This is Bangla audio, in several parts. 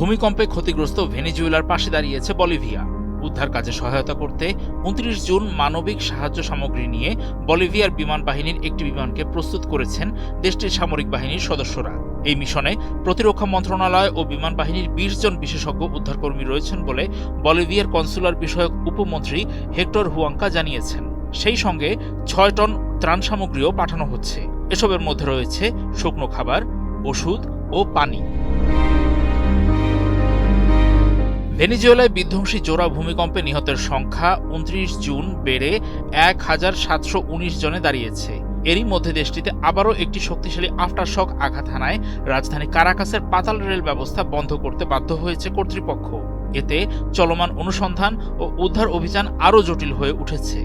ভূমিকম্পে ক্ষতিগ্রস্ত ভেনেজুয়েলার পাশে দাঁড়িয়েছে বলিভিয়া। উদ্ধার কাজে সহায়তা করতে ২৯ জুন মানবিক সাহায্য সামগ্রী নিয়ে বলিভিয়ার বিমান বাহিনীর একটি বিমানকে প্রস্তুত করেছেন দেশটির সামরিক বাহিনীর সদস্যরা। এই মিশনে প্রতিরক্ষা মন্ত্রণালয় ও বিমান বাহিনীর ২০ জন বিশেষজ্ঞ উদ্ধারকর্মী রয়েছেন বলে বলিভিয়ার কনসুলার বিষয়ক উপমন্ত্রী হেক্টর হুয়াঙ্কা জানিয়েছেন। সেই সঙ্গে ৬ টন ত্রাণ সামগ্রীও পাঠানো হচ্ছে। এসবের মধ্যে রয়েছে শুকনো খাবার, ওষুধ ও পানি। ভেনেজুয়েলায় বিধ্বংসী জোড়া ভূমিকম্পে নিহতের সংখ্যা ২৯ জুন বেড়ে ১,৭১৯ জনে দাঁড়িয়েছে। এরই মধ্যে দেশটিতে আবারও একটি শক্তিশালী আফটারশক আঘাত হানায় রাজধানী কারাকাসের পাতাল রেল ব্যবস্থা বন্ধ করতে বাধ্য হয়েছে কর্তৃপক্ষ। এতে চলমান অনুসন্ধান ও উদ্ধার অভিযান আরও জটিল হয়ে উঠেছে।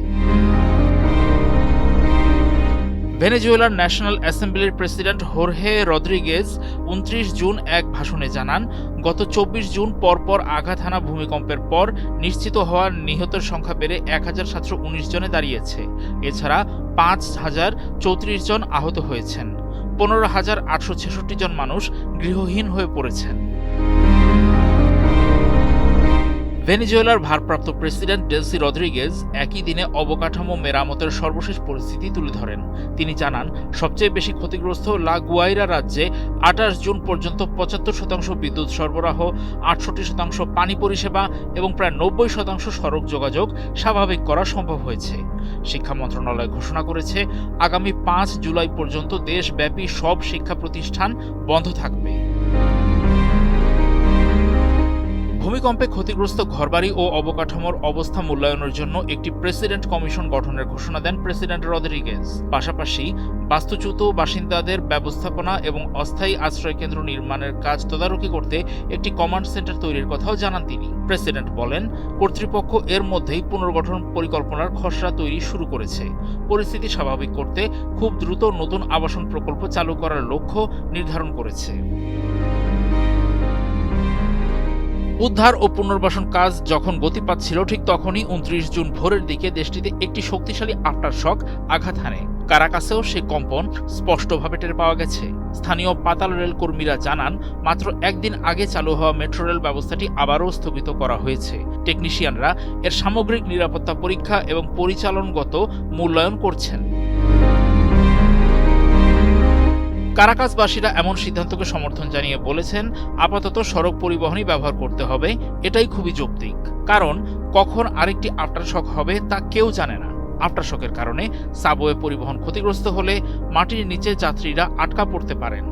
ভেনেজুয়েলার ন্যাশনাল অ্যাসেম্বলির প্রেসিডেন্ট হোর্হে রদ্রিগেজ ২৯ জুন এক ভাষণে জানান, গত ২৪ জুন পরপর আঘাত হানা ভূমিকম্পের পর নিশ্চিত হওয়া নিহতের সংখ্যা বেড়ে ১,৭১৯ জনে দাঁড়িয়েছে। এছাড়া ৫,০৩৪ জন আহত হয়েছেন। ১৫,৮৬৬ জন মানুষ গৃহহীন হয়ে পড়েছেন। ভেনেজুয়েলার ভারপ্রাপ্ত প্রেসিডেন্ট ডেলসি রদ্রিগেজ একই দিনে অবকাঠামো মেরামতের সর্বশেষ পরিস্থিতি তুলে ধরেন। তিনি জানান, সবচেয়ে বেশি ক্ষতিগ্রস্ত লা গুয়াইরা রাজ্যে ২৮ জুন পর্যন্ত ৭৫% বিদ্যুৎ সরবরাহ, ৬৮% পানি পরিষেবা এবং প্রায় ৯০% সড়ক যোগাযোগ স্বাভাবিক করা সম্ভব হয়েছে। শিক্ষা মন্ত্রণালয় ঘোষণা করেছে, আগামী ৫ জুলাই পর্যন্ত দেশব্যাপী সব শিক্ষা প্রতিষ্ঠান বন্ধ থাকবে। ভূমিকম্পে ক্ষতিগ্রস্ত ঘরবাড়ি ও অবকাঠামোর অবস্থা মূল্যায়নের জন্য একটি প্রেসিডেন্ট কমিশন গঠনের ঘোষণা দেন প্রেসিডেন্ট রদ্রিগেজ। পাশাপাশি বাস্তুচ্যুত বাসিন্দাদের ব্যবস্থাপনা এবং অস্থায়ী আশ্রয়কেন্দ্র নির্মাণের কাজ তদারকি করতে একটি কমান্ড সেন্টার তৈরির কথাও জানান তিনি। প্রেসিডেন্ট বলেন, কর্তৃপক্ষ এর মধ্যেই পুনর্গঠন পরিকল্পনার খসড়া তৈরি শুরু করেছে। পরিস্থিতি স্বাভাবিক করতে খুব দ্রুত নতুন আবাসন প্রকল্প চালু করার লক্ষ্য নির্ধারণ করেছে। উদ্ধার ও পুনর্বাসন কাজ যখন গতি পাচ্ছিল, ঠিক তখনই ২৯ জুন ভোরের দিকে দেশটিতে একটি শক্তিশালী আফটারশক আঘাত হানে। কারাকাসেও সে কম্পন স্পষ্টভাবে টের পাওয়া গেছে। স্থানীয় পাতাল রেল কর্মীরা জানান, মাত্র একদিন আগে চালু হওয়া মেট্রো রেল ব্যবস্থাটি আবারও স্থগিত করা হয়েছে। টেকনিশিয়ানরা এর সামগ্রিক নিরাপত্তা পরীক্ষা এবং পরিচালনগত মূল্যায়ন করছেন। কারাকাসবাসীরা এমন সিদ্ধান্তকে সমর্থন জানিয়ে বলেছেন, আপাতত সড়ক পরিবহনই ব্যবহার করতে হবে। এটাই খুবই যৌক্তিক, কারণ কখন আরেকটি আফটারশক হবে তা কেউ জানে না। আফটারশকের কারণে সাবওয়ে পরিবহন ক্ষতিগ্রস্ত হলে মাটির নিচে যাত্রীরা আটকা পড়তে পারেন।